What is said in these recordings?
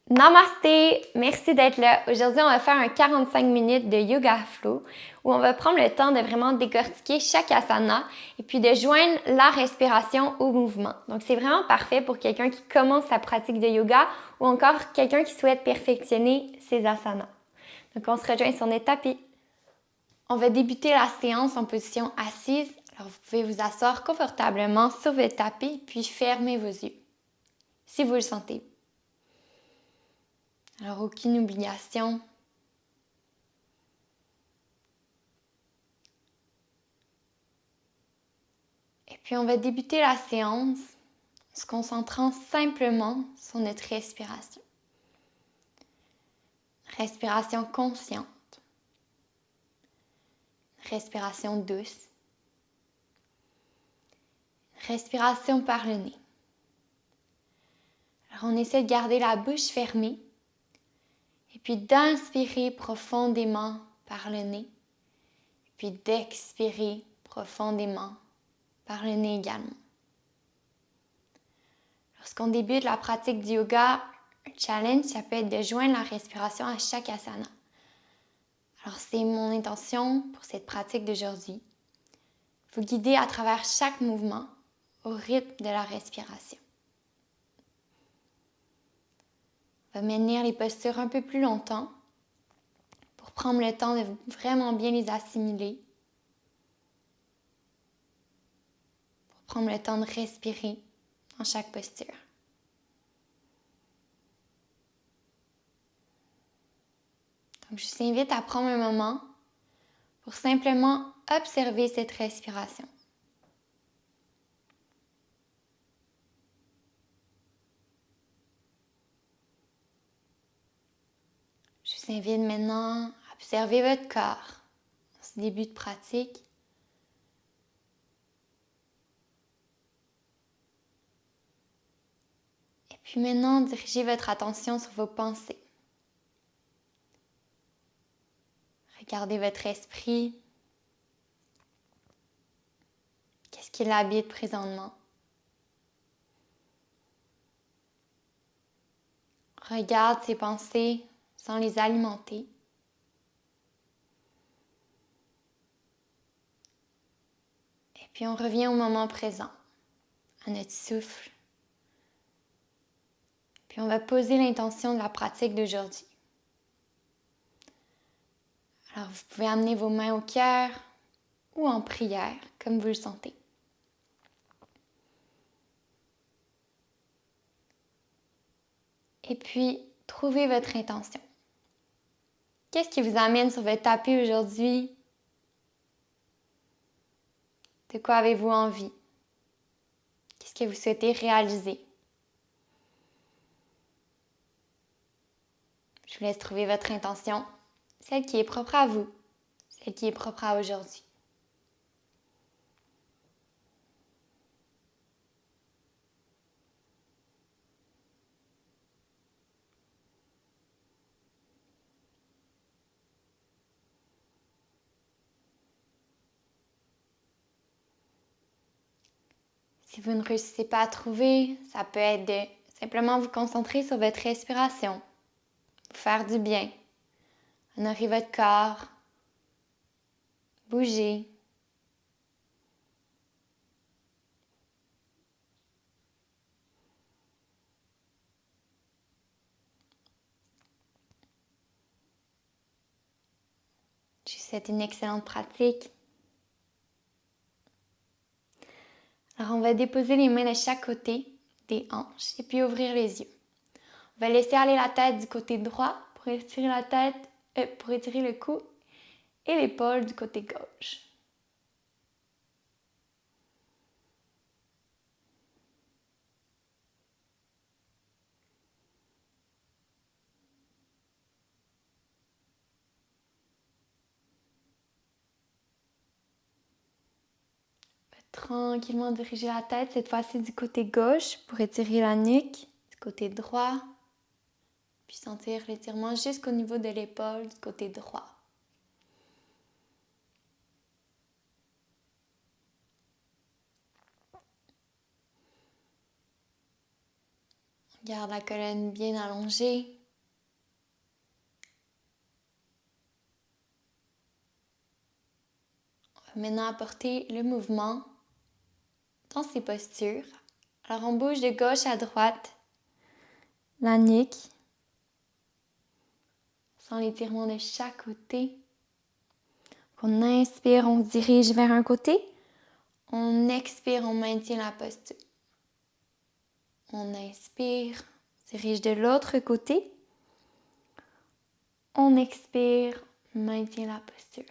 Namasté! Merci d'être là. Aujourd'hui, on va faire un 45 minutes de yoga flow où on va prendre le temps de vraiment décortiquer chaque asana et puis de joindre la respiration au mouvement. Donc, c'est vraiment parfait pour quelqu'un qui commence sa pratique de yoga ou encore quelqu'un qui souhaite perfectionner ses asanas. Donc, on se rejoint sur notre tapis. On va débuter la séance en position assise. Alors, vous pouvez vous asseoir confortablement sur votre tapis puis fermer vos yeux si vous le sentez. Alors, aucune obligation. Et puis, on va débuter la séance en se concentrant simplement sur notre respiration. Respiration consciente. Respiration douce. Respiration par le nez. Alors, on essaie de garder la bouche fermée et puis d'inspirer profondément par le nez. Et puis d'expirer profondément par le nez également. Lorsqu'on débute la pratique du yoga, un challenge, ça peut être de joindre la respiration à chaque asana. Alors, c'est mon intention pour cette pratique d'aujourd'hui. Vous guider à travers chaque mouvement au rythme de la respiration. On va maintenir les postures un peu plus longtemps pour prendre le temps de vraiment bien les assimiler. Pour prendre le temps de respirer dans chaque posture. Donc, je vous invite à prendre un moment pour simplement observer cette respiration. Je vous invite maintenant à observer votre corps en ce début de pratique. Et puis maintenant, dirigez votre attention sur vos pensées. Regardez votre esprit. Qu'est-ce qui l'habite présentement? Regarde ces pensées sans les alimenter. Et puis on revient au moment présent, à notre souffle. Puis on va poser l'intention de la pratique d'aujourd'hui. Alors vous pouvez amener vos mains au cœur ou en prière, comme vous le sentez. Et puis, trouvez votre intention. Qu'est-ce qui vous amène sur votre tapis aujourd'hui? De quoi avez-vous envie? Qu'est-ce que vous souhaitez réaliser? Je vous laisse trouver votre intention, celle qui est propre à vous, celle qui est propre à aujourd'hui. Si vous ne réussissez pas à trouver, ça peut être de simplement vous concentrer sur votre respiration, vous faire du bien, honorer votre corps, bouger. Je vous souhaite une excellente pratique. Alors, on va déposer les mains de chaque côté des hanches et puis ouvrir les yeux. On va laisser aller la tête du côté droit pour étirer pour étirer le cou et l'épaule du côté gauche. Tranquillement diriger la tête, cette fois-ci du côté gauche pour étirer la nuque, du côté droit, puis sentir l'étirement jusqu'au niveau de l'épaule du côté droit. Garde la colonne bien allongée. On va maintenant apporter le mouvement dans ces postures. Alors on bouge de gauche à droite la nuque, sans l'étirement de chaque côté. On inspire, on se dirige vers un côté. On expire, on maintient la posture. On inspire, on dirige de l'autre côté. On expire, on maintient la posture.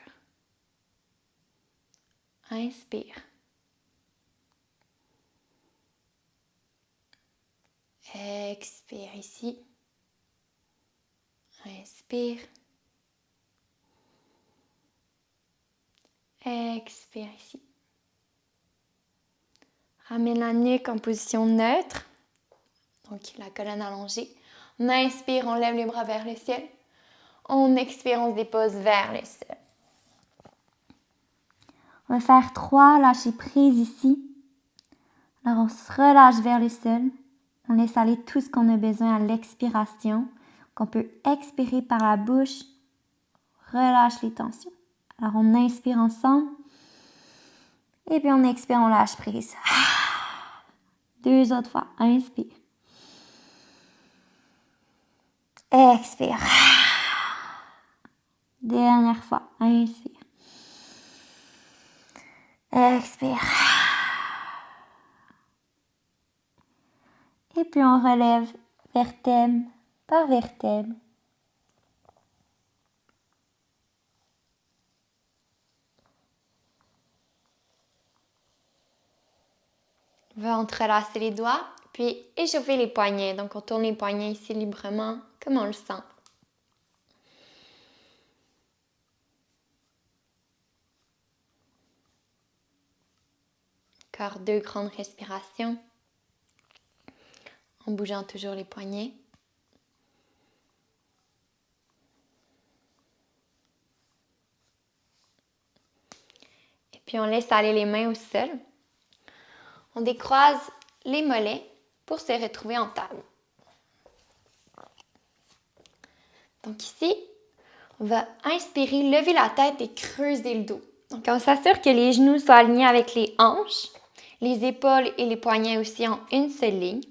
Inspire. Expire ici. Inspire. Expire ici. Ramène la nuque en position neutre. Donc la colonne allongée. On inspire, on lève les bras vers le ciel. On expire, on se dépose vers le ciel. On va faire 3 lâcher prise ici. Alors on se relâche vers le sol. On laisse aller tout ce qu'on a besoin à l'expiration. Qu'on peut expirer par la bouche. Relâche les tensions. Alors on inspire ensemble. Et puis on expire, on lâche prise. 2 autres fois. Inspire. Expire. Dernière fois. Inspire. Expire. Et puis on relève vertèbre par vertèbre. On va entrelacer les doigts, puis échauffer les poignets. Donc on tourne les poignets ici librement, comme on le sent. Encore 2 grandes respirations. En bougeant toujours les poignets. Et puis on laisse aller les mains au sol. On décroise les mollets pour se retrouver en table. Donc ici, on va inspirer, lever la tête et creuser le dos. Donc on s'assure que les genoux soient alignés avec les hanches, les épaules et les poignets aussi en une seule ligne.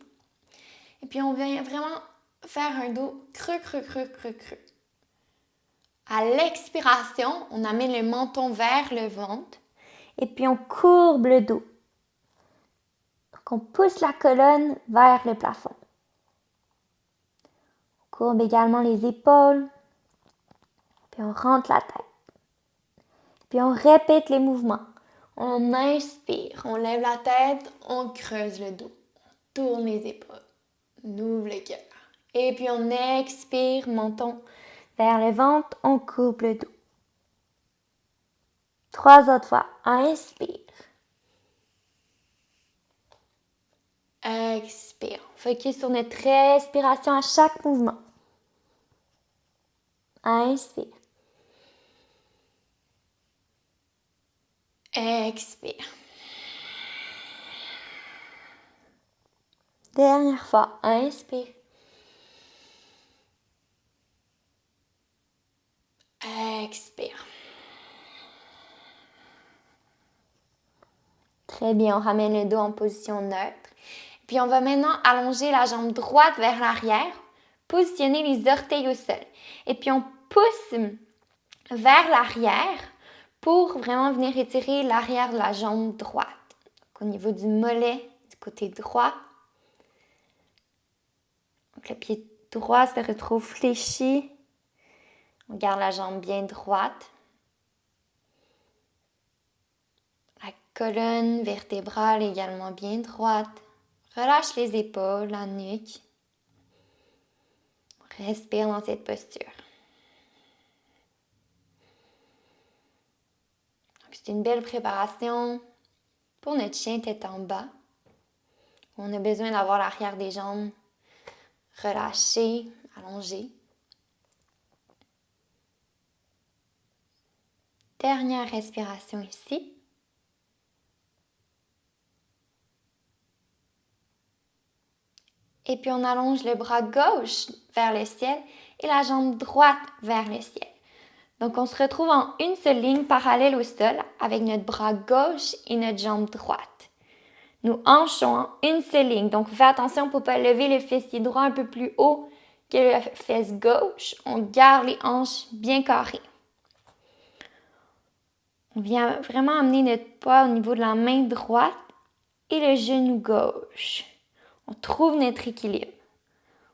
Et puis on vient vraiment faire un dos creux, creux, creux, creux, creux. À l'expiration, on amène le menton vers le ventre et puis on courbe le dos. Donc on pousse la colonne vers le plafond. On courbe également les épaules, puis on rentre la tête. Puis on répète les mouvements. On inspire, on lève la tête, on creuse le dos, on tourne les épaules, on ouvre le cœur. Et puis on expire, menton vers le ventre, on coupe le dos. 3 autres fois. Inspire. Expire. Focus sur notre respiration à chaque mouvement. Inspire. Expire. Dernière fois. Inspire. Expire. Très bien, on ramène le dos en position neutre. Puis on va maintenant allonger la jambe droite vers l'arrière, positionner les orteils au sol. Et puis on pousse vers l'arrière pour vraiment venir étirer l'arrière de la jambe droite. Donc, au niveau du mollet, du côté droit. Donc le pied droit se retrouve fléchi. On garde la jambe bien droite. La colonne vertébrale également bien droite. Relâche les épaules, la nuque. Respire dans cette posture. C'est une belle préparation pour notre chien tête en bas. On a besoin d'avoir l'arrière des jambes relâché, allongé. Dernière respiration ici. Et puis on allonge le bras gauche vers le ciel et la jambe droite vers le ciel. Donc on se retrouve en une seule ligne parallèle au sol avec notre bras gauche et notre jambe droite. Nos hanches sont en une seule ligne. Donc fais attention pour ne pas lever le fessier droit un peu plus haut que la fesse gauche. On garde les hanches bien carrées. On vient vraiment amener notre poids au niveau de la main droite et le genou gauche. On trouve notre équilibre.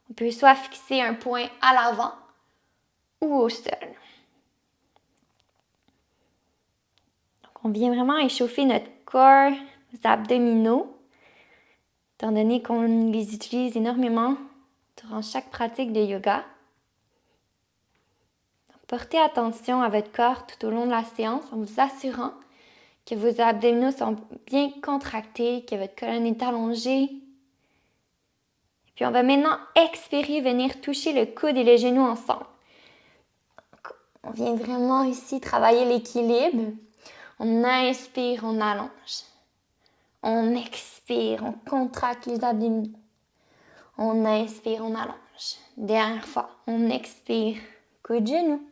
On peut soit fixer un point à l'avant ou au sol. Donc, on vient vraiment échauffer notre corps, nos abdominaux, étant donné qu'on les utilise énormément durant chaque pratique de yoga. Donc, portez attention à votre corps tout au long de la séance en vous assurant que vos abdominaux sont bien contractés, que votre colonne est allongée. Puis on va maintenant expirer, venir toucher le coude et le genou ensemble. Donc, on vient vraiment ici travailler l'équilibre. On inspire, on allonge. On expire, on contracte les abdominaux. On inspire, on allonge. Dernière fois, on expire, coude, genou.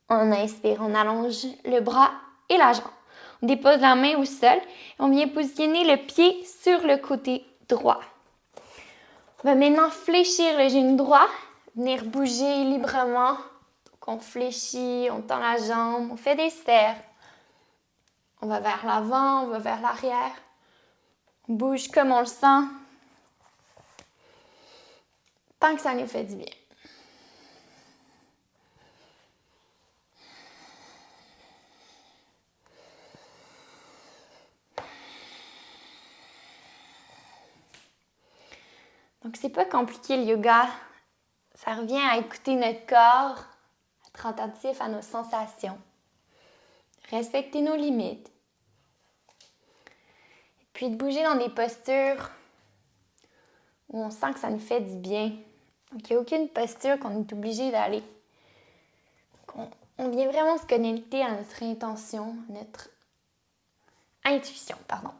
On inspire, on allonge le bras et la jambe. On dépose la main au sol et on vient positionner le pied sur le côté droit. On va maintenant fléchir le genou droit, venir bouger librement. Donc on fléchit, on tend la jambe, on fait des cercles. On va vers l'avant, on va vers l'arrière. On bouge comme on le sent. Tant que ça nous fait du bien. Donc, c'est pas compliqué le yoga. Ça revient à écouter notre corps, à être attentif à nos sensations. Respecter nos limites. Et puis de bouger dans des postures où on sent que ça nous fait du bien. Donc, il n'y a aucune posture qu'on est obligé d'aller. On vient vraiment se connecter à notre intention, notre intuition, pardon.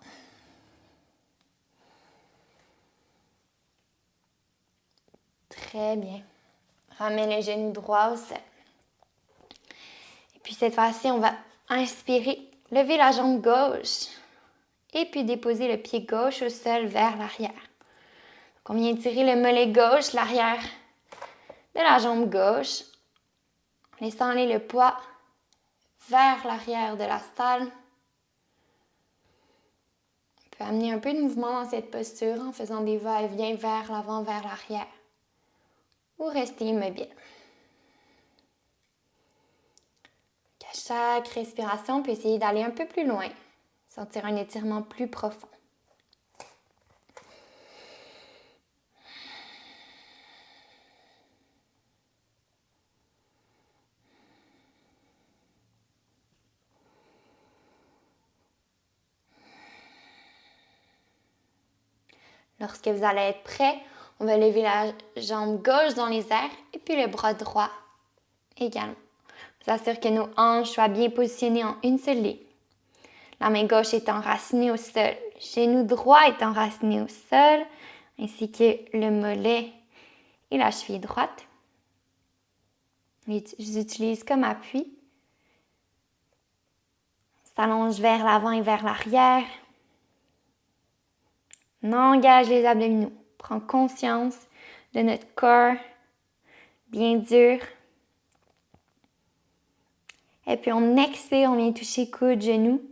Très bien. Ramène le genou droit au sol. Et puis cette fois-ci, on va inspirer, lever la jambe gauche et puis déposer le pied gauche au sol vers l'arrière. Donc on vient tirer le mollet gauche, l'arrière de la jambe gauche, en laissant aller le poids vers l'arrière de la salle. On peut amener un peu de mouvement dans cette posture en faisant des va-et-vient vers l'avant, vers l'arrière. Ou rester immobile. À chaque respiration, on peut essayer d'aller un peu plus loin, sentir un étirement plus profond. Lorsque vous allez être prêt, on va lever la jambe gauche dans les airs et puis le bras droit également. On s'assure que nos hanches soient bien positionnées en une seule ligne. La main gauche est enracinée au sol, le genou droit est enraciné au sol, ainsi que le mollet et la cheville droite. Je les utilise comme appui. On s'allonge vers l'avant et vers l'arrière. On engage les abdominaux. On prend conscience de notre corps bien dur. Et puis on expire, on vient toucher coude, genou.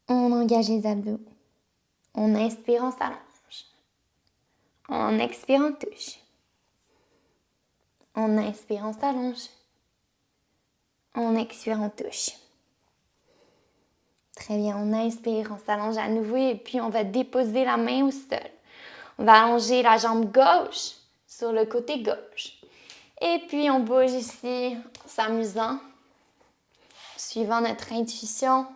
On engage les abdos. On inspire, on s'allonge. On expire, on touche. On inspire, on s'allonge. On expire, on touche. Très bien, on inspire, on s'allonge à nouveau et puis on va déposer la main au sol. On va allonger la jambe gauche sur le côté gauche. Et puis on bouge ici en s'amusant, suivant notre intuition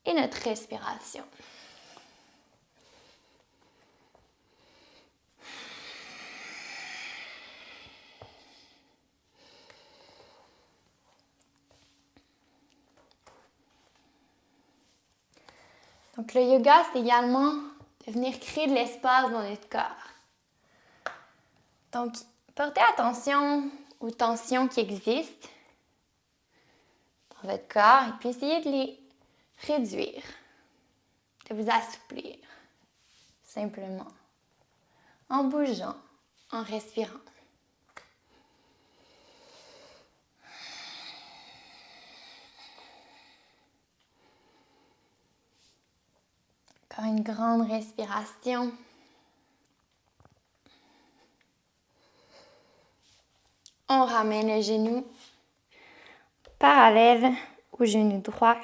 et notre respiration. Donc, le yoga, c'est également de venir créer de l'espace dans notre corps. Donc, portez attention aux tensions qui existent dans votre corps et puis essayez de les réduire, de vous assouplir, simplement, en bougeant, en respirant. Encore une grande respiration. On ramène le genou parallèle au genou droit.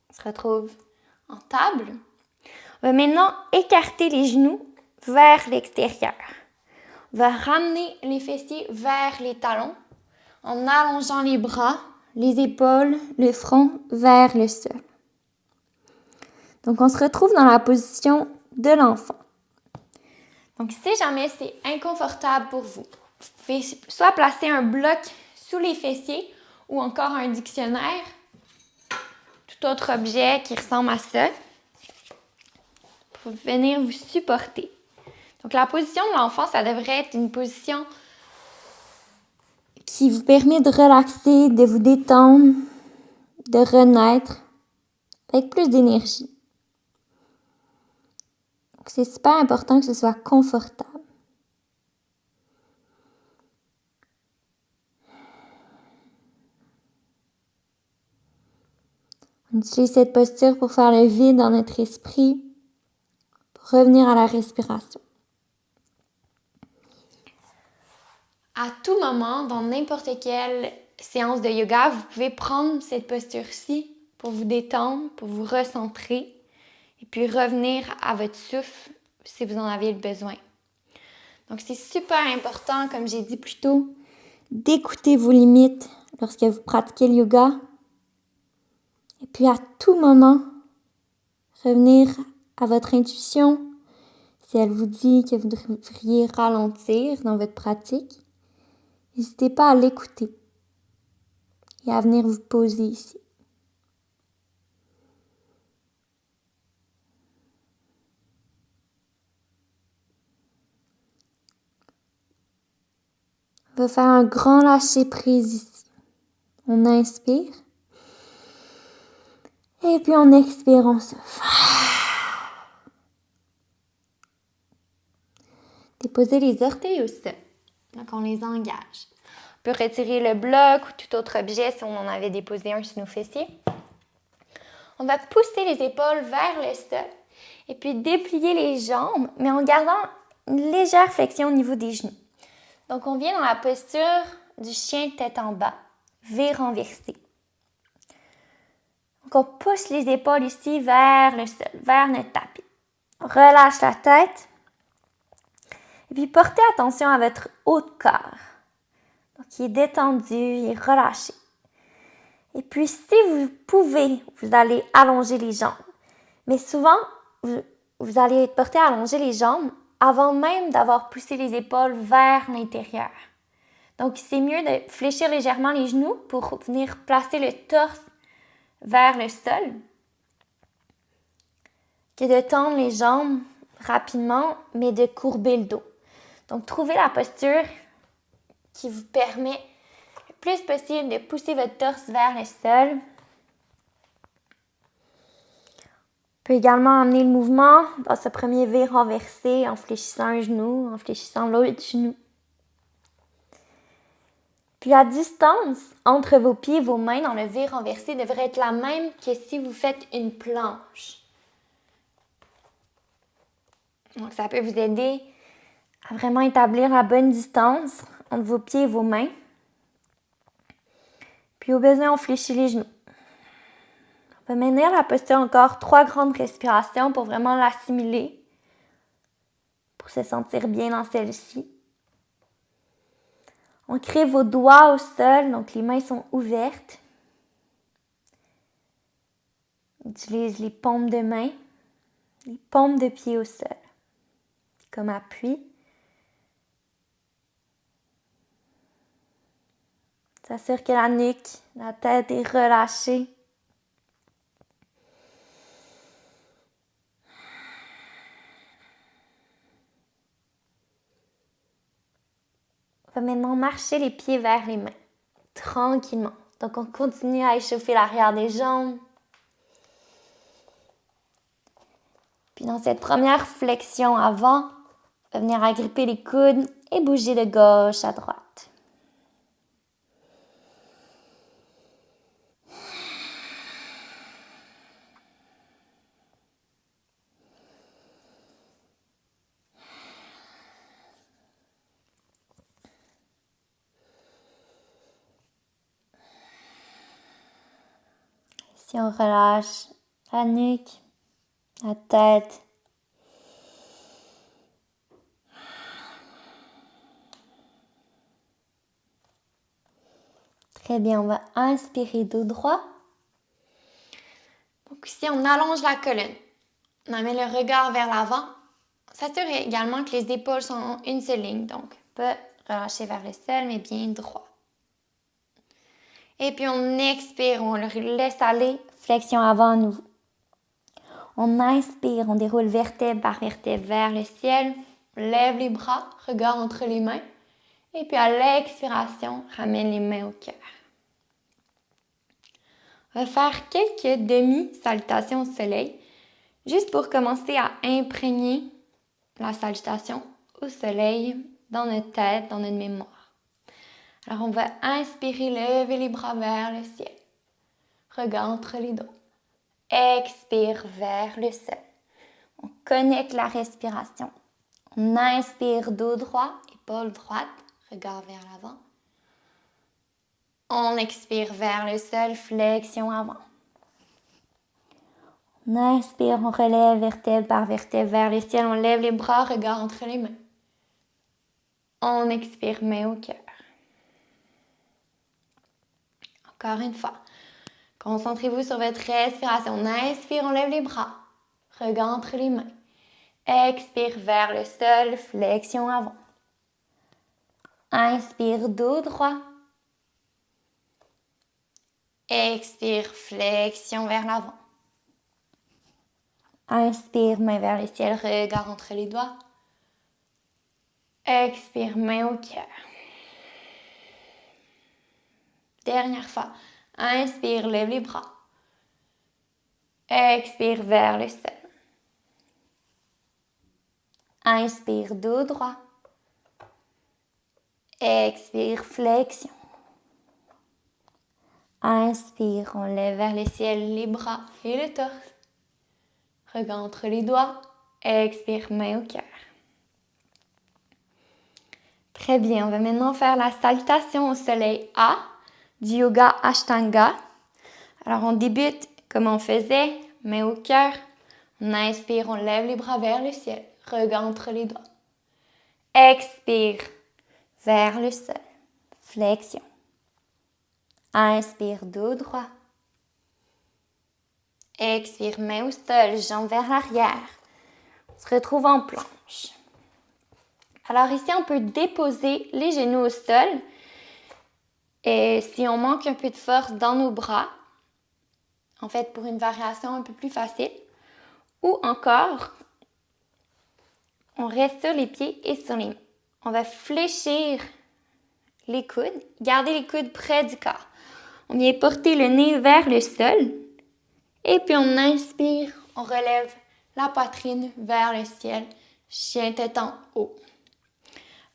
On se retrouve en table. On va maintenant écarter les genoux vers l'extérieur. On va ramener les fessiers vers les talons en allongeant les bras, les épaules, le front vers le sol. Donc, on se retrouve dans la position de l'enfant. Donc, si jamais c'est inconfortable pour vous, vous pouvez soit placer un bloc sous les fessiers ou encore un dictionnaire, tout autre objet qui ressemble à ça, pour venir vous supporter. Donc, la position de l'enfant, ça devrait être une position qui vous permet de relaxer, de vous détendre, de renaître avec plus d'énergie. Donc, c'est super important que ce soit confortable. On utilise cette posture pour faire le vide dans notre esprit, pour revenir à la respiration. À tout moment, dans n'importe quelle séance de yoga, vous pouvez prendre cette posture-ci pour vous détendre, pour vous recentrer et puis revenir à votre souffle si vous en avez le besoin. Donc, c'est super important, comme j'ai dit plus tôt, d'écouter vos limites lorsque vous pratiquez le yoga. Et puis, à tout moment, revenir à votre intuition. Si elle vous dit que vous devriez ralentir dans votre pratique, n'hésitez pas à l'écouter et à venir vous poser ici. On va faire un grand lâcher-prise ici. On inspire. Et puis on expire, on souffle. Déposez les orteils au sol. Donc on les engage. On peut retirer le bloc ou tout autre objet si on en avait déposé un sur nos fessiers. On va pousser les épaules vers le sol et puis déplier les jambes, mais en gardant une légère flexion au niveau des genoux. Donc, on vient dans la posture du chien tête en bas, V renversé. Donc, on pousse les épaules ici vers le sol, vers notre tapis. On relâche la tête. Et puis, portez attention à votre haut de corps. Donc, il est détendu, il est relâché. Et puis, si vous pouvez, vous allez allonger les jambes. Mais souvent, vous allez être porté à allonger les jambes avant même d'avoir poussé les épaules vers l'intérieur. Donc, c'est mieux de fléchir légèrement les genoux pour venir placer le torse vers le sol que de tendre les jambes rapidement, mais de courber le dos. Donc, trouvez la posture qui vous permet le plus possible de pousser votre torse vers le sol. On peut également amener le mouvement dans ce premier V renversé en fléchissant un genou, en fléchissant l'autre genou. Puis la distance entre vos pieds et vos mains dans le V renversé devrait être la même que si vous faites une planche. Donc ça peut vous aider à vraiment établir la bonne distance entre vos pieds et vos mains. Puis au besoin, on fléchit les genoux. On va maintenir la posture encore 3 grandes respirations pour vraiment l'assimiler, pour se sentir bien dans celle-ci. On crée vos doigts au sol, donc les mains sont ouvertes. On utilise les paumes de main, les paumes de pied au sol, comme appui. On s'assure que la nuque, la tête est relâchée. On va maintenant marcher les pieds vers les mains, tranquillement. Donc, on continue à échauffer l'arrière des jambes. Puis dans cette première flexion avant, on va venir agripper les coudes et bouger de gauche à droite. Si on relâche la nuque, la tête. Très bien, on va inspirer dos droit. Donc ici, on allonge la colonne. On amène le regard vers l'avant. S'assure également que les épaules sont en une seule ligne. Donc, pas relâcher vers le sol, mais bien droit. Et puis, on expire, on le laisse aller. Flexion avant à nouveau. On inspire, on déroule vertèbre par vertèbre vers le ciel. On lève les bras, regard entre les mains. Et puis, à l'expiration, ramène les mains au cœur. On va faire quelques demi-salutations au soleil, juste pour commencer à imprégner la salutation au soleil dans notre tête, dans notre mémoire. Alors, on va inspirer, lever les bras vers le ciel. Regard entre les dos. Expire vers le sol. On connecte la respiration. On inspire dos droit, épaule droite, regard vers l'avant. On expire vers le sol, flexion avant. On inspire, on relève vertèbre par vertèbre vers le ciel. On lève les bras, regard entre les mains. On expire, main au cœur. Encore une fois. Concentrez-vous sur votre respiration. On inspire, on lève les bras. Regard entre les mains. Expire vers le sol, flexion avant. Inspire, dos droit. Expire, flexion vers l'avant. Inspire, main vers le ciel, regard entre les doigts. Expire, main au cœur. Dernière fois. Inspire, lève les bras. Expire vers le sol. Inspire, dos droit. Expire, flexion. Inspire, on lève vers le ciel les bras et le torse. Regard entre les doigts. Expire, main au cœur. Très bien, on va maintenant faire la salutation au soleil A du yoga Ashtanga. Alors, on débute comme on faisait, main au cœur. On inspire, on lève les bras vers le ciel. Regard entre les doigts. Expire, vers le sol. Flexion. Inspire, dos droit. Expire, main au sol, jambes vers l'arrière. On se retrouve en planche. Alors ici, on peut déposer les genoux au sol. Et si on manque un peu de force dans nos bras, en fait, pour une variation un peu plus facile, ou encore, on reste sur les pieds et sur les mains. On va fléchir les coudes, garder les coudes près du corps. On vient porter le nez vers le sol. Et puis on inspire, on relève la poitrine vers le ciel, chien tête en haut.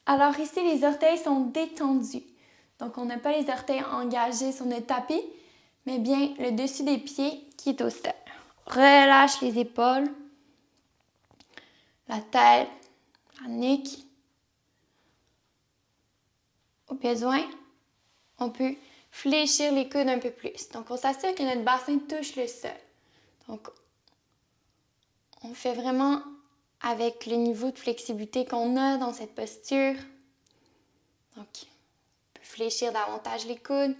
Alors ici, les orteils sont détendus. Donc on n'a pas les orteils engagés sur notre tapis, mais bien le dessus des pieds qui est au sol. Relâche les épaules, la tête, la nuque. Au besoin, on peut fléchir les coudes un peu plus. Donc, on s'assure que notre bassin touche le sol. Donc, on fait vraiment avec le niveau de flexibilité qu'on a dans cette posture. Donc, on peut fléchir davantage les coudes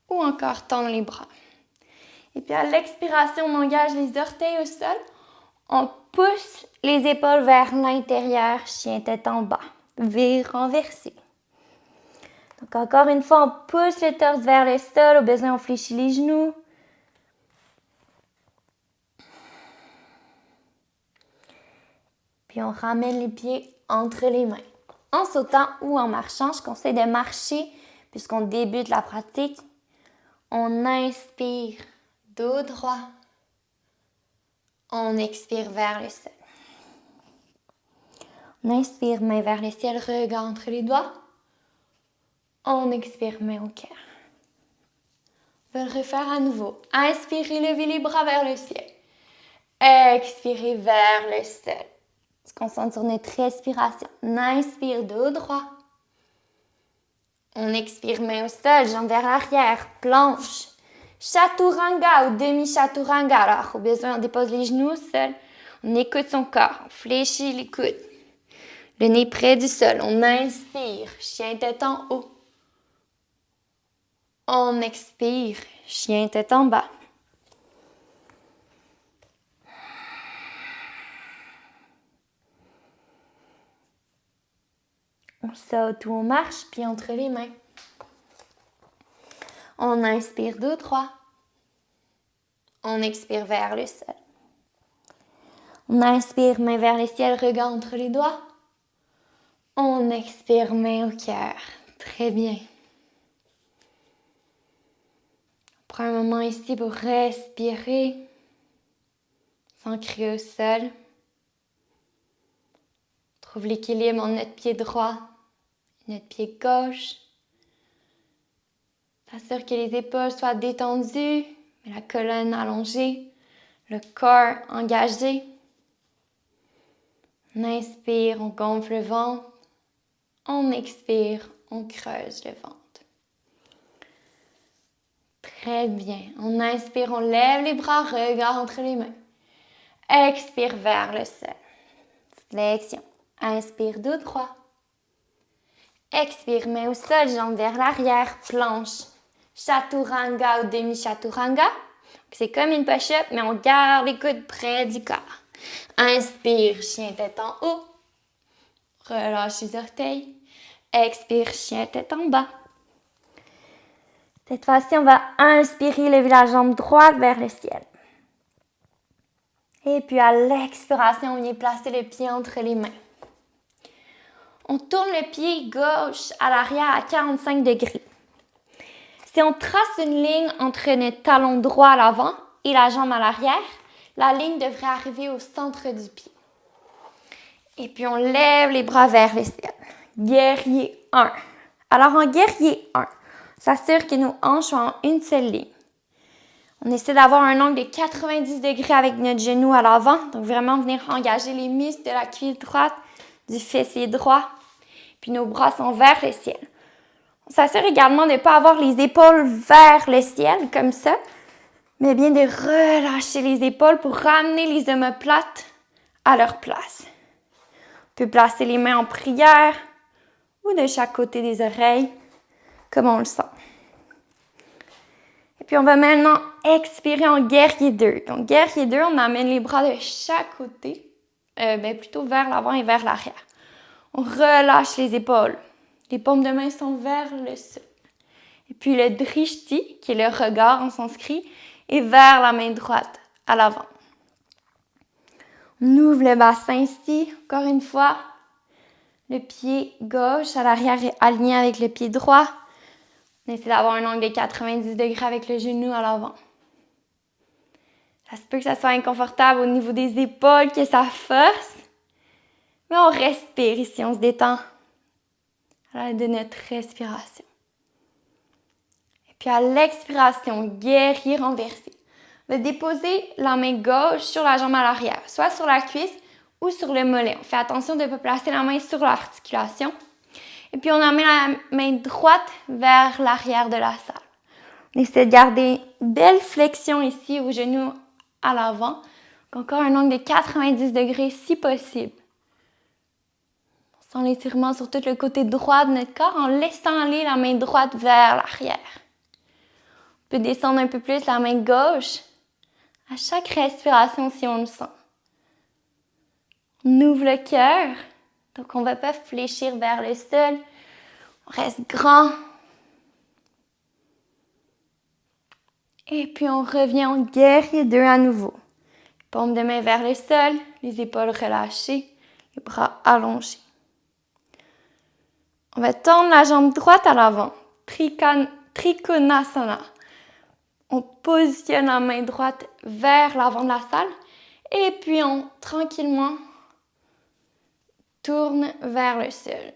ou encore tendre les bras. Et puis, à l'expiration, on engage les orteils au sol. On pousse les épaules vers l'intérieur, chien tête en bas. V renversé. Donc, encore une fois, on pousse le torse vers le sol. Au besoin, on fléchit les genoux. Puis, on ramène les pieds entre les mains. En sautant ou en marchant, je conseille de marcher puisqu'on débute la pratique. On inspire, dos droit. On expire vers le sol. On inspire, main vers le ciel, regard entre les doigts. On expire, main au cœur. On va le refaire à nouveau. Inspirez, levez les bras vers le ciel. Expirez vers le sol. On se concentre sur notre respiration. On inspire, dos droit. On expire, main au sol, jambes vers l'arrière, planche. Chaturanga ou demi-chaturanga. Alors, au besoin, on dépose les genoux au sol. On écoute son corps. On fléchit les coudes. Le nez près du sol. On inspire, chien tête en haut. On expire, chien tête en bas. On saute ou on marche, pieds entre les mains. On inspire, dos droit. On expire vers le sol. On inspire, main vers le ciel, regard entre les doigts. On expire, main au cœur. Très bien. On prend un moment ici pour respirer. S'ancrer au sol. On trouve l'équilibre entre notre pied droit et notre pied gauche. S'assure que les épaules soient détendues, mais la colonne allongée, le corps engagé. On inspire, on gonfle le ventre. On expire, on creuse le ventre. Très bien. On inspire, on lève les bras, regard entre les mains. Expire vers le sol. Flexion. Inspire, dos droit. Expire, main au sol, jambes vers l'arrière, planche. Chaturanga ou demi-chaturanga. C'est comme une push-up, mais on garde les coudes près du corps. Inspire, chien tête en haut. Relâche les orteils. Expire, chien tête en bas. Cette fois-ci, on va inspirer, lever la jambe droite vers le ciel. Et puis à l'expiration, on vient placer le pied entre les mains. On tourne le pied gauche à l'arrière à 45 degrés. Si on trace une ligne entre notre talon droit à l'avant et la jambe à l'arrière, la ligne devrait arriver au centre du pied. Et puis on lève les bras vers le ciel. Guerrier 1. Alors en guerrier 1, on s'assure que nos hanches sont en une seule ligne. On essaie d'avoir un angle de 90 degrés avec notre genou à l'avant. Donc vraiment venir engager les muscles de la cuisse droite, du fessier droit. Puis nos bras sont vers le ciel. On s'assure également de ne pas avoir les épaules vers le ciel, comme ça, mais bien de relâcher les épaules pour ramener les omoplates à leur place. On peut placer les mains en prière ou de chaque côté des oreilles, comme on le sent. Et puis on va maintenant expirer en guerrier 2. Donc guerrier 2, on amène les bras de chaque côté, plutôt vers l'avant et vers l'arrière. On relâche les épaules. Les paumes de main sont vers le sol. Et puis le drishti, qui est le regard en sanskrit, est vers la main droite, à l'avant. On ouvre le bassin ici, encore une fois. Le pied gauche à l'arrière est aligné avec le pied droit. On essaie d'avoir un angle de 90 degrés avec le genou à l'avant. Ça se peut que ça soit inconfortable au niveau des épaules, que ça force. Mais on respire ici, on se détend à l'aide de notre respiration. Et puis à l'expiration, guerrier renversé. On va déposer la main gauche sur la jambe à l'arrière, soit sur la cuisse ou sur le mollet. On fait attention de ne pas placer la main sur l'articulation. Et puis on amène la main droite vers l'arrière de la salle. On essaie de garder une belle flexion ici au genou à l'avant. Encore un angle de 90 degrés si possible. On sent l'étirement sur tout le côté droit de notre corps en laissant aller la main droite vers l'arrière. On peut descendre un peu plus la main gauche à chaque respiration si on le sent. On ouvre le cœur, donc on ne va pas fléchir vers le sol. On reste grand. Et puis on revient en guerrier 2 à nouveau. Paume de main vers le sol, les épaules relâchées, les bras allongés. On va tendre la jambe droite à l'avant. Trikonasana. On positionne la main droite vers l'avant de la salle et puis on tranquillement tourne vers le sol.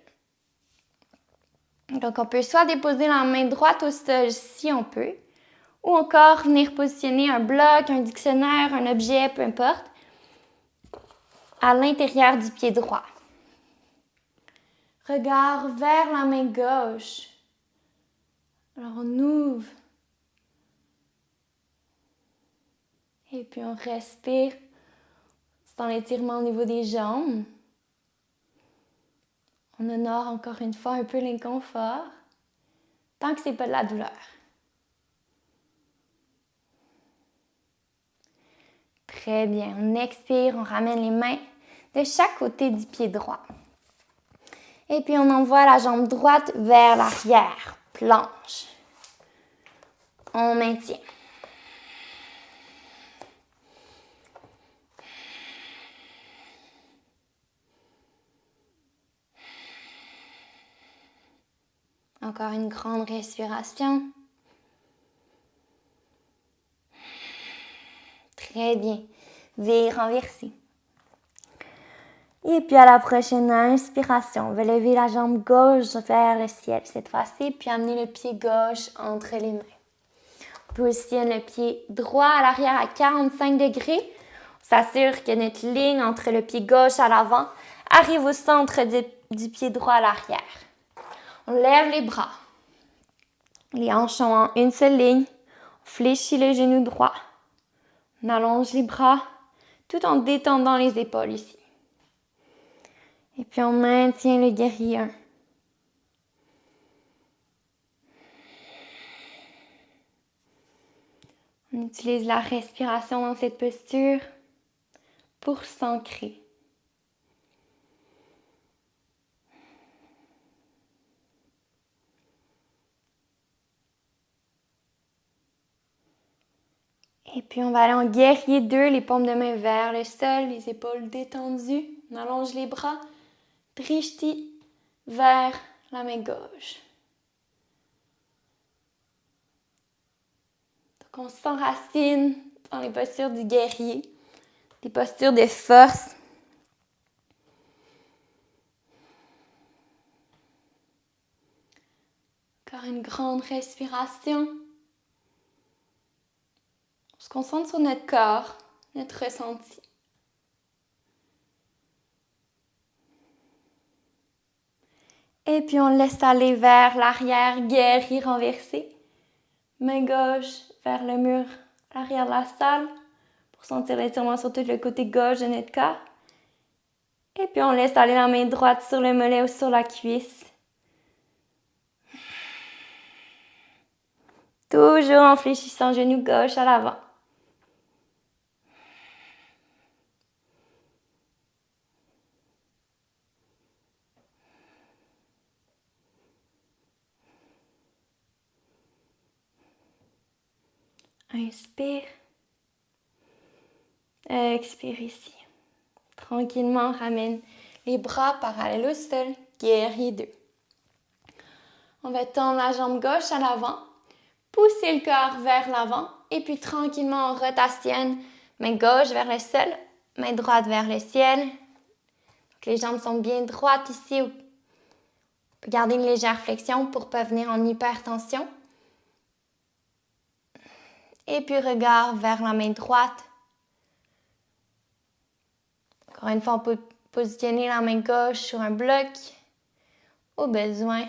Donc on peut soit déposer la main droite au sol si on peut, ou encore venir positionner un bloc, un dictionnaire, un objet, peu importe, à l'intérieur du pied droit. Regard vers la main gauche. Alors on ouvre. Et puis on respire sans l'étirement au niveau des jambes. On honore encore une fois un peu l'inconfort, tant que ce n'est pas de la douleur. Très bien. On expire, on ramène les mains de chaque côté du pied droit. Et puis on envoie la jambe droite vers l'arrière. Planche. On maintient. Encore une grande respiration. Très bien. Vire renversé. Et puis à la prochaine inspiration, on va lever la jambe gauche vers le ciel cette fois-ci, puis amener le pied gauche entre les mains. On positionne le pied droit à l'arrière à 45 degrés. On s'assure que notre ligne entre le pied gauche à l'avant arrive au centre du pied droit à l'arrière. On lève les bras. Les hanches sont en une seule ligne. On fléchit le genou droit. On allonge les bras tout en détendant les épaules ici. Et puis on maintient le guerrier 1. On utilise la respiration dans cette posture pour s'ancrer. Et puis on va aller en guerrier 2, les paumes de main vers le sol, les épaules détendues. On allonge les bras, drishti vers la main gauche. Donc on s'enracine dans les postures du guerrier, des postures de force. Encore une grande respiration. On se concentre sur notre corps, notre ressenti. Et puis on laisse aller vers l'arrière, guerrier renversé. Main gauche vers le mur, l'arrière de la salle, pour sentir l'étirement sur tout le côté gauche de notre corps. Et puis on laisse aller la main droite sur le mollet ou sur la cuisse. Toujours en fléchissant genou gauche à l'avant. Inspire. Expire ici. Tranquillement, ramène les bras parallèles au sol. Guerrier 2. On va tendre la jambe gauche à l'avant. Pousser le corps vers l'avant. Et puis tranquillement, on rotationne. Main gauche vers le sol. Main droite vers le ciel. Donc, les jambes sont bien droites ici. Gardez une légère flexion pour ne pas venir en hypertension. Et puis regard vers la main droite. Encore une fois, on peut positionner la main gauche sur un bloc au besoin.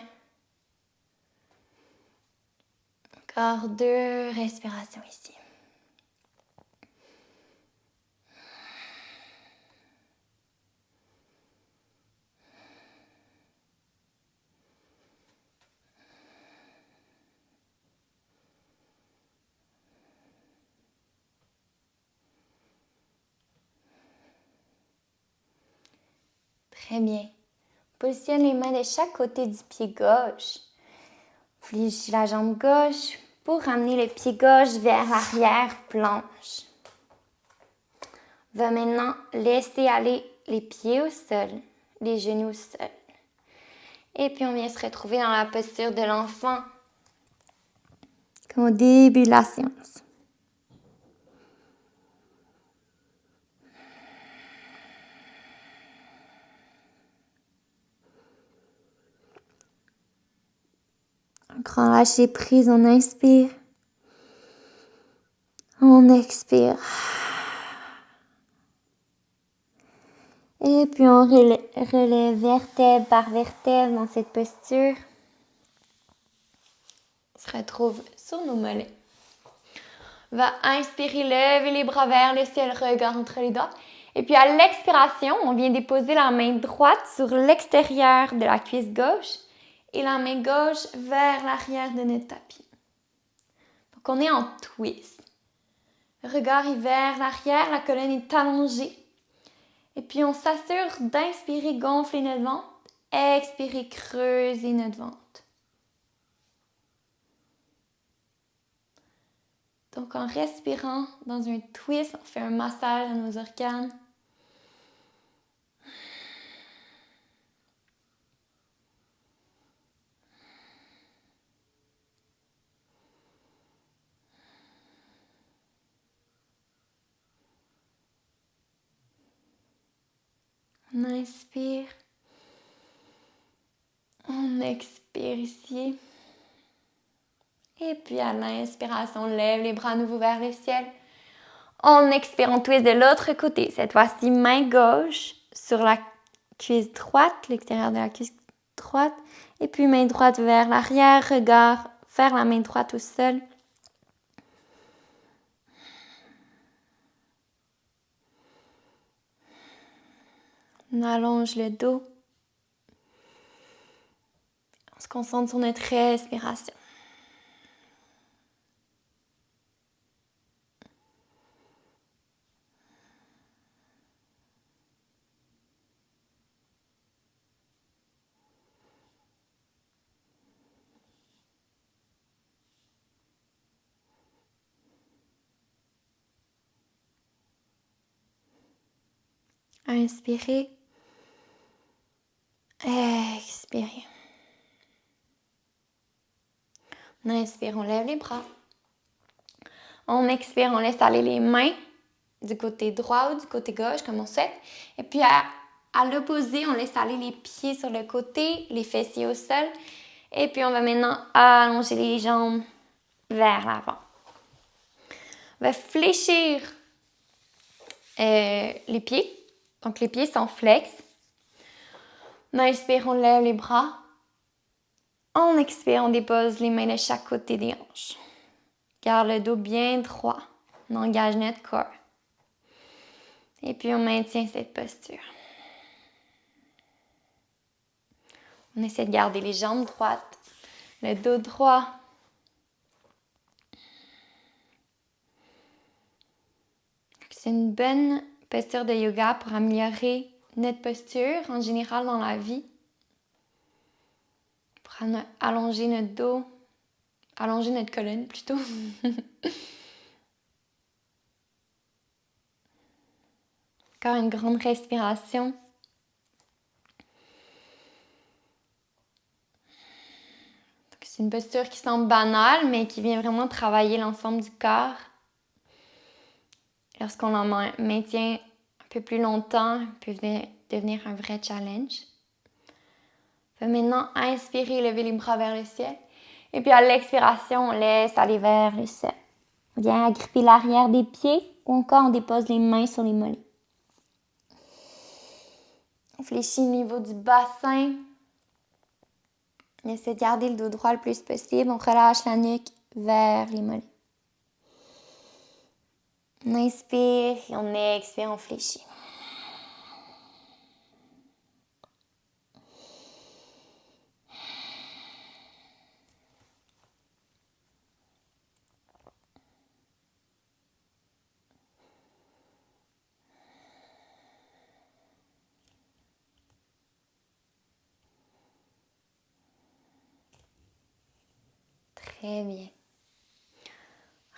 Encore 2 respirations ici. Très bien. Positionne les mains de chaque côté du pied gauche. Fléchis la jambe gauche pour ramener le pied gauche vers l'arrière planche. On va maintenant laisser aller les pieds au sol, les genoux au sol. Et puis, on vient se retrouver dans la posture de l'enfant, comme au début de la séance. Un grand lâcher prise, on inspire. On expire. Et puis on relève vertèbre par vertèbre dans cette posture. On se retrouve sur nos mollets. On va inspirer, lever les bras vers le ciel, regard entre les doigts. Et puis à l'expiration, on vient déposer la main droite sur l'extérieur de la cuisse gauche et la main gauche vers l'arrière de notre tapis. Donc on est en twist. Le regard est vers l'arrière, la colonne est allongée. Et puis on s'assure d'inspirer, gonfler notre ventre, expirer, creuser notre ventre. Donc en respirant dans un twist, on fait un massage à nos organes. On inspire. On expire ici. Et puis à l'inspiration, on lève les bras à nouveau vers le ciel. On expire, on twist de l'autre côté. Cette fois-ci, main gauche sur la cuisse droite, l'extérieur de la cuisse droite. Et puis main droite vers l'arrière, regard vers la main droite au sol. On allonge le dos. On se concentre sur notre respiration. Inspirez. Expirez. On inspire, on lève les bras. On expire, on laisse aller les mains du côté droit ou du côté gauche, comme on souhaite. Et puis, à l'opposé, on laisse aller les pieds sur le côté, les fessiers au sol. Et puis, on va maintenant allonger les jambes vers l'avant. On va fléchir les pieds. Donc, les pieds sont flex. On inspire, on lève les bras. On expire, on dépose les mains de chaque côté des hanches. Garde le dos bien droit. On engage notre corps. Et puis, on maintient cette posture. On essaie de garder les jambes droites, le dos droit. C'est une bonne posture de yoga pour améliorer notre posture en général dans la vie. Pour allonger notre dos, allonger notre colonne plutôt. Encore une grande respiration. C'est une posture qui semble banale, mais qui vient vraiment travailler l'ensemble du corps. Lorsqu'on en maintient un peu plus longtemps, elle peut devenir un vrai challenge. On va maintenant inspirer, lever les bras vers le ciel. Et puis à l'expiration, on laisse aller vers le ciel. On vient agripper l'arrière des pieds ou encore on dépose les mains sur les mollets. On fléchit au niveau du bassin. On essaie de garder le dos droit le plus possible. On relâche la nuque vers les mollets. On inspire et on expire, on fléchit. Très bien.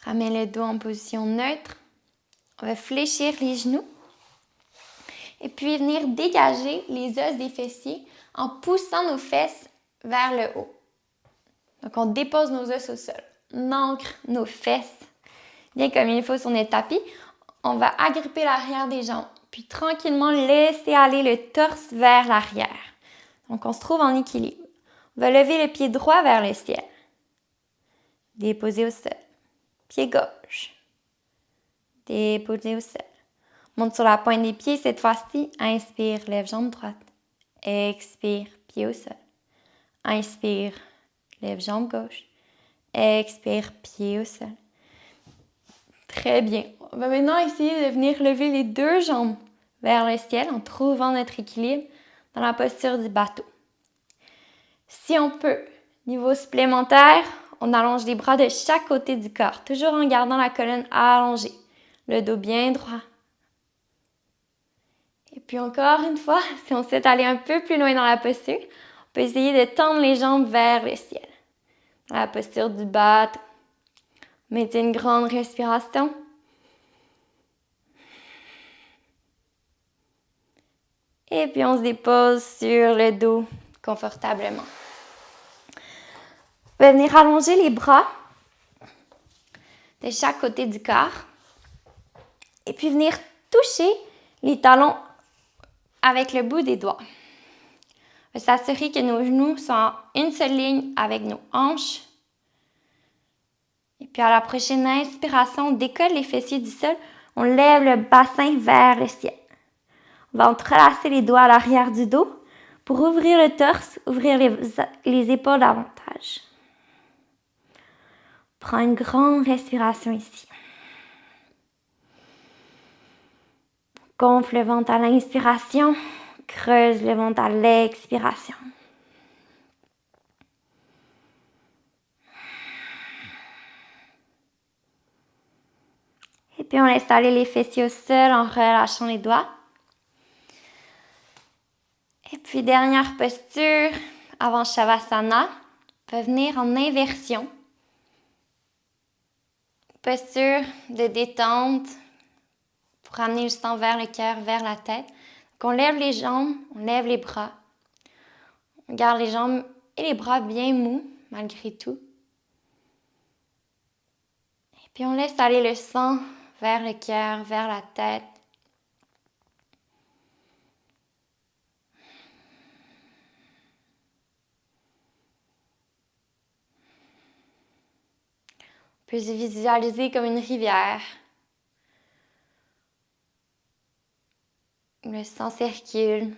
Ramène le dos en position neutre. On va fléchir les genoux. Et puis venir dégager les os des fessiers en poussant nos fesses vers le haut. Donc, on dépose nos os au sol. On ancre nos fesses bien comme il faut sur notre tapis. On va agripper l'arrière des jambes, puis tranquillement laisser aller le torse vers l'arrière. Donc, on se trouve en équilibre. On va lever le pied droit vers le ciel. Déposer au sol. Pied gauche. Déposer au sol. Monte sur la pointe des pieds cette fois-ci. Inspire, lève jambe droite. Expire, pied au sol. Inspire, lève jambe gauche. Expire, pied au sol. Très bien. On va maintenant essayer de venir lever les deux jambes vers le ciel en trouvant notre équilibre dans la posture du bateau. Si on peut, niveau supplémentaire, on allonge les bras de chaque côté du corps, toujours en gardant la colonne allongée, le dos bien droit. Et puis encore une fois, si on souhaite aller un peu plus loin dans la posture, on peut essayer de tendre les jambes vers le ciel. Dans la posture du bateau. Mettez une grande respiration. Et puis on se dépose sur le dos confortablement. Vous pouvez venir allonger les bras de chaque côté du corps. Et puis venir toucher les talons avec le bout des doigts. On va s'assurer que nos genoux sont en une seule ligne avec nos hanches. Et puis à la prochaine inspiration, on décolle les fessiers du sol. On lève le bassin vers le ciel. On va entrelacer les doigts à l'arrière du dos pour ouvrir le torse, ouvrir les épaules davantage. Prends une grande respiration ici. Gonfle le ventre à l'inspiration, creuse le ventre à l'expiration. Et puis on laisse aller les fessiers au sol en relâchant les doigts. Et puis dernière posture, avant Shavasana, on peut venir en inversion. Posture de détente pour ramener le sang vers le cœur, vers la tête. Donc on lève les jambes, on lève les bras. On garde les jambes et les bras bien mous malgré tout. Et puis on laisse aller le sang vers le cœur, vers la tête. On peut se visualiser comme une rivière. Le sang circule.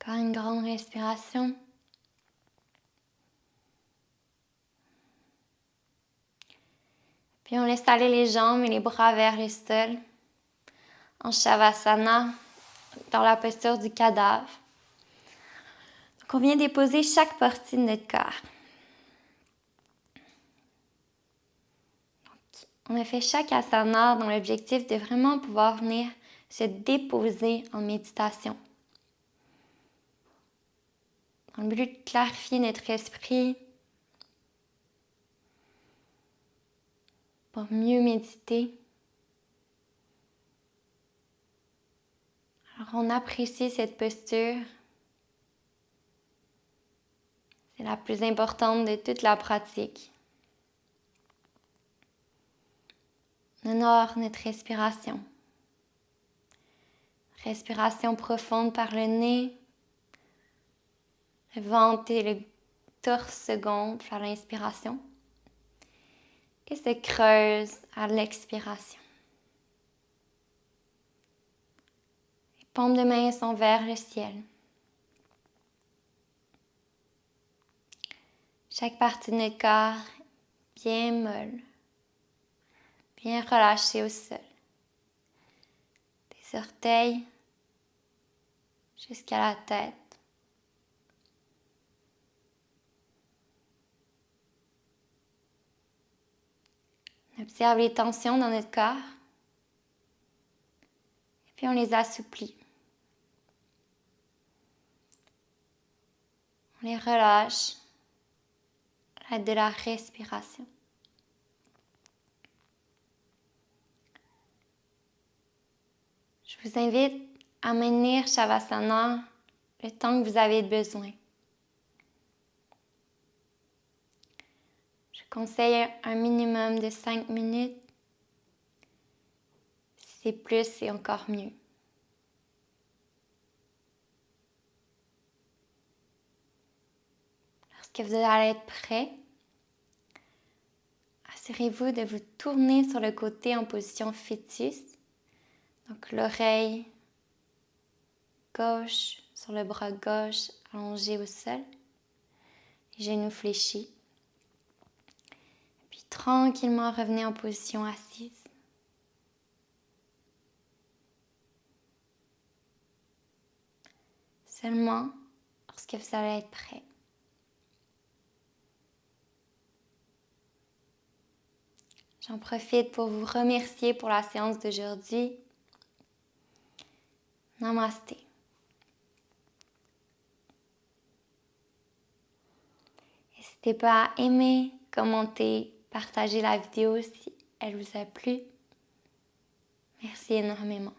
Encore une grande respiration. Puis on laisse aller les jambes et les bras vers le sol. En Shavasana, dans la posture du cadavre. Donc on vient déposer chaque partie de notre corps. Donc, on a fait chaque asana dans l'objectif de vraiment pouvoir venir se déposer en méditation. Dans le but de clarifier notre esprit pour mieux méditer. Alors on apprécie cette posture. C'est la plus importante de toute la pratique. On honore notre respiration. Respiration profonde par le nez. Le ventre et le torse se gonflent à l'inspiration et se creusent à l'expiration. Les paumes de main sont vers le ciel. Chaque partie de notre corps bien molle, bien relâchée au sol. Des orteils jusqu'à la tête. On observe les tensions dans notre corps et puis on les assouplit. On les relâche à l'aide de la respiration. Je vous invite à maintenir Shavasana le temps que vous avez besoin. Je conseille un minimum de 5 minutes. Si c'est plus, c'est encore mieux. Lorsque vous allez être prêt, assurez-vous de vous tourner sur le côté en position fœtus. Donc l'oreille gauche sur le bras gauche allongé au sol, les genoux fléchis. Puis tranquillement revenez en position assise. Seulement lorsque vous allez être prêt. J'en profite pour vous remercier pour la séance d'aujourd'hui. Namasté. N'hésitez pas à aimer, commenter, partager la vidéo si elle vous a plu. Merci énormément.